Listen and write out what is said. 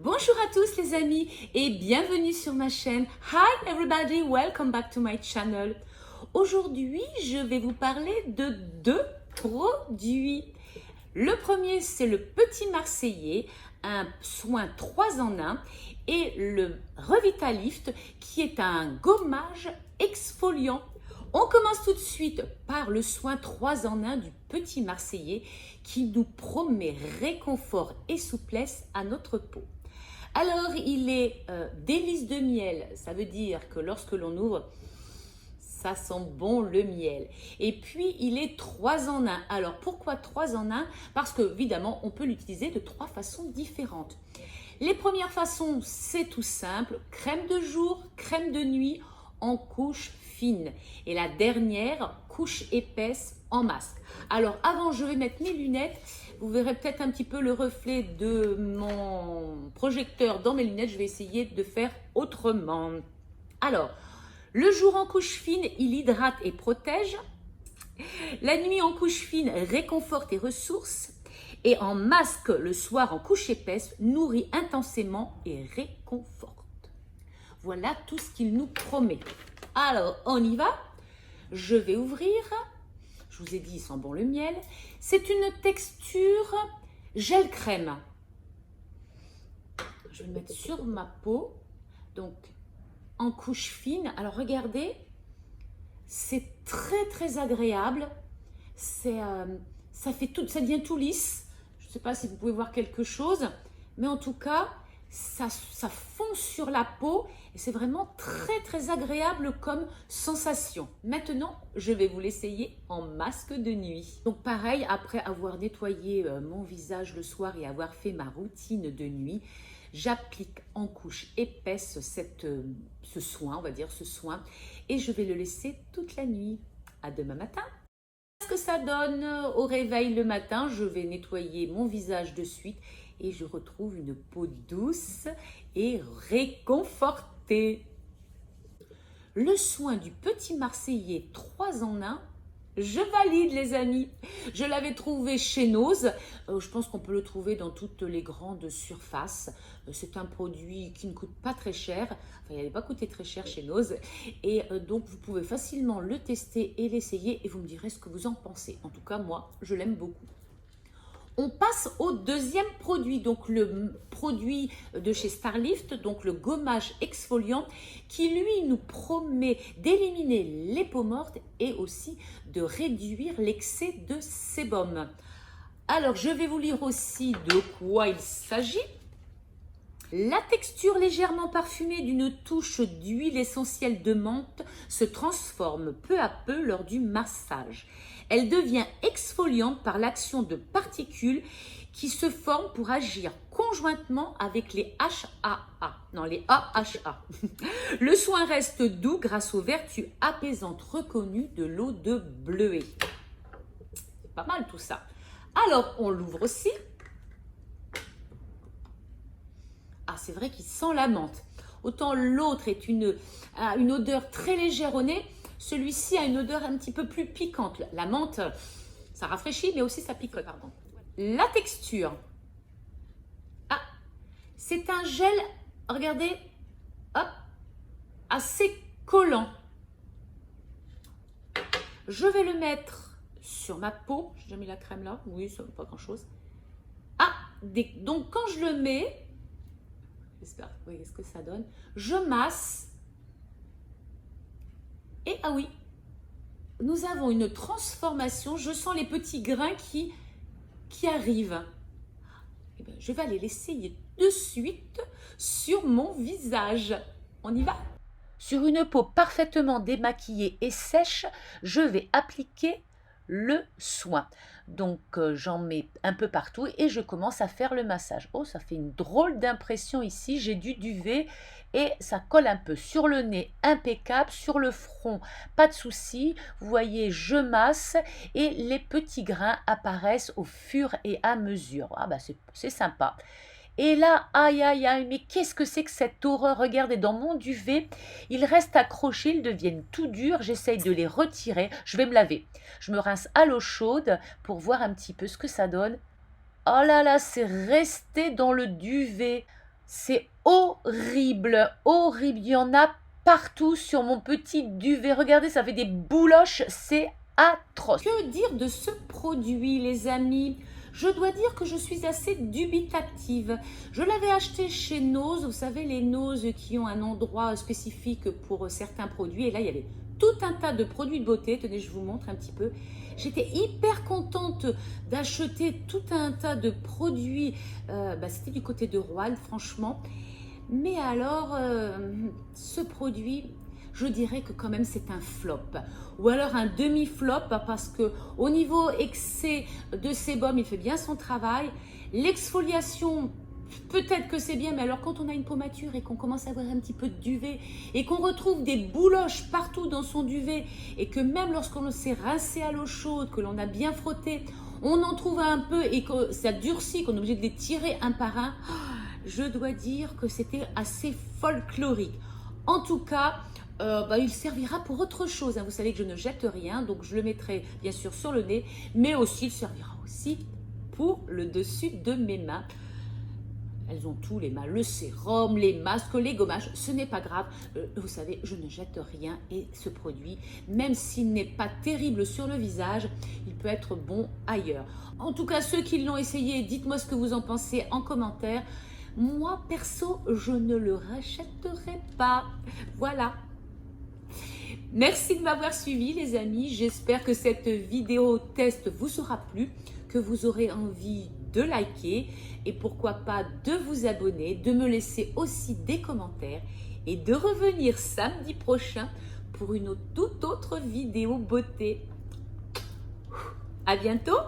Bonjour à tous les amis et bienvenue sur ma chaîne. Hi everybody, welcome back to my channel. Aujourd'hui, je vais vous parler de deux produits. Le premier, c'est le Petit Marseillais, un soin 3 en 1 et le Revitalift qui est un gommage exfoliant. On commence tout de suite par le soin 3 en 1 du Petit Marseillais qui nous promet réconfort et souplesse à notre peau. Alors, il est délice de miel, ça veut dire que lorsque l'on ouvre, ça sent bon le miel. Et puis, il est 3 en 1. Alors, pourquoi 3 en 1? Parce que, évidemment, on peut l'utiliser de 3 façons différentes. Les premières façons, c'est tout simple, crème de jour, crème de nuit en couche fine. Et la dernière, couche épaisse en masque. Alors, avant, je vais mettre mes lunettes. Vous verrez peut-être un petit peu le reflet de mon projecteur dans mes lunettes. Je vais essayer de faire autrement. Alors, le jour en couche fine, il hydrate et protège. La nuit en couche fine, réconforte et ressource. Et en masque, le soir en couche épaisse, nourrit intensément et réconforte. Voilà tout ce qu'il nous promet. Alors, on y va. Je vais ouvrir. Je vous ai dit, il sent bon le miel. C'est une texture gel crème. Je vais le mettre sur ma peau. Donc, en couche fine. Alors, regardez. C'est très agréable. Ça devient tout lisse. Je ne sais pas si vous pouvez voir quelque chose. Mais en tout cas, ça fond sur la peau. Et c'est vraiment très agréable comme sensation. Maintenant, je vais vous l'essayer en masque de nuit. Donc pareil, après avoir nettoyé mon visage le soir et avoir fait ma routine de nuit, j'applique en couche épaisse ce soin, on va dire ce soin, et je vais le laisser toute la nuit. À demain matin. Ce que ça donne au réveil le matin, je vais nettoyer mon visage de suite et je retrouve une peau douce et réconfortée. Le soin du Petit Marseillais 3 en 1, je valide les amis. Je l'avais trouvé chez Nose. Je pense qu'on peut le trouver dans toutes les grandes surfaces. C'est un produit qui ne coûte pas très cher. Enfin, il n'avait pas coûté très cher chez Nose. Et donc, vous pouvez facilement le tester et l'essayer. Et vous me direz ce que vous en pensez. En tout cas, moi, je l'aime beaucoup. On passe au deuxième produit, donc le produit de chez Starlift, donc le gommage exfoliant qui lui nous promet d'éliminer les peaux mortes et aussi de réduire l'excès de sébum. Alors je vais vous lire aussi de quoi il s'agit. La texture légèrement parfumée d'une touche d'huile essentielle de menthe se transforme peu à peu lors du massage. Elle devient exfoliante par l'action de particules qui se forment pour agir conjointement avec les HAA. Non, les AHA. Le soin reste doux grâce aux vertus apaisantes reconnues de l'eau de bleuet. C'est pas mal tout ça. Alors, on l'ouvre aussi. Ah, c'est vrai qu'il sent la menthe. Autant l'autre est une odeur très légère au nez, celui-ci a une odeur un petit peu plus piquante. La menthe, ça rafraîchit, mais aussi ça pique. Pardon. La texture. Ah, c'est un gel, regardez, hop, assez collant. Je vais le mettre sur ma peau. J'ai déjà mis la crème là. Oui, ça ne veut pas grand-chose. Ah, donc quand je le mets, j'espère que vous voyez ce que ça donne. Je masse. Et ah oui, nous avons une transformation. Je sens les petits grains qui arrivent. Eh bien, je vais aller l'essayer de suite sur mon visage. On y va? Sur une peau parfaitement démaquillée et sèche, je vais appliquer le soin. Donc j'en mets un peu partout et je commence à faire le massage. Oh, ça fait une drôle d'impression ici, j'ai du duvet et ça colle un peu sur le nez, impeccable, sur le front, pas de souci. Vous voyez, je masse et les petits grains apparaissent au fur et à mesure. Ah bah c'est sympa. Et là, aïe, aïe, aïe, mais qu'est-ce que c'est que cette horreur? Regardez, dans mon duvet, ils restent accrochés, ils deviennent tout durs. J'essaye de les retirer. Je vais me laver. Je me rince à l'eau chaude pour voir un petit peu ce que ça donne. Oh là là, c'est resté dans le duvet. C'est horrible, horrible. Il y en a partout sur mon petit duvet. Regardez, ça fait des bouloches, c'est atroce. Que dire de ce produit, les amis? Je dois dire que je suis assez dubitative. Je l'avais acheté chez Nose, vous savez, les Nose qui ont un endroit spécifique pour certains produits. Et là, il y avait tout un tas de produits de beauté. Tenez, je vous montre un petit peu. J'étais hyper contente d'acheter tout un tas de produits. C'était du côté de Rouen, franchement. Mais alors, ce produit, je dirais que quand même c'est un flop. Ou alors un demi-flop parce que au niveau excès de sébum, il fait bien son travail. L'exfoliation, peut-être que c'est bien, mais alors quand on a une peau mature et qu'on commence à avoir un petit peu de duvet et qu'on retrouve des bouloches partout dans son duvet et que même lorsqu'on s'est rincé à l'eau chaude, que l'on a bien frotté, on en trouve un peu et que ça durcit, qu'on est obligé de les tirer un par un, je dois dire que c'était assez folklorique. En tout cas, il servira pour autre chose. Vous savez que je ne jette rien, donc je le mettrai bien sûr sur le nez, mais aussi il servira aussi pour le dessus de mes mains. Elles ont tous les mains, le sérum, les masques, les gommages, ce n'est pas grave. Vous savez, je ne jette rien et ce produit, même s'il n'est pas terrible sur le visage, il peut être bon ailleurs. En tout cas, ceux qui l'ont essayé, dites-moi ce que vous en pensez en commentaire. Moi, perso, je ne le rachèterai pas. Voilà. Merci de m'avoir suivi, les amis. J'espère que cette vidéo test vous aura plu, que vous aurez envie de liker et pourquoi pas de vous abonner, de me laisser aussi des commentaires et de revenir samedi prochain pour une toute autre vidéo beauté. À bientôt!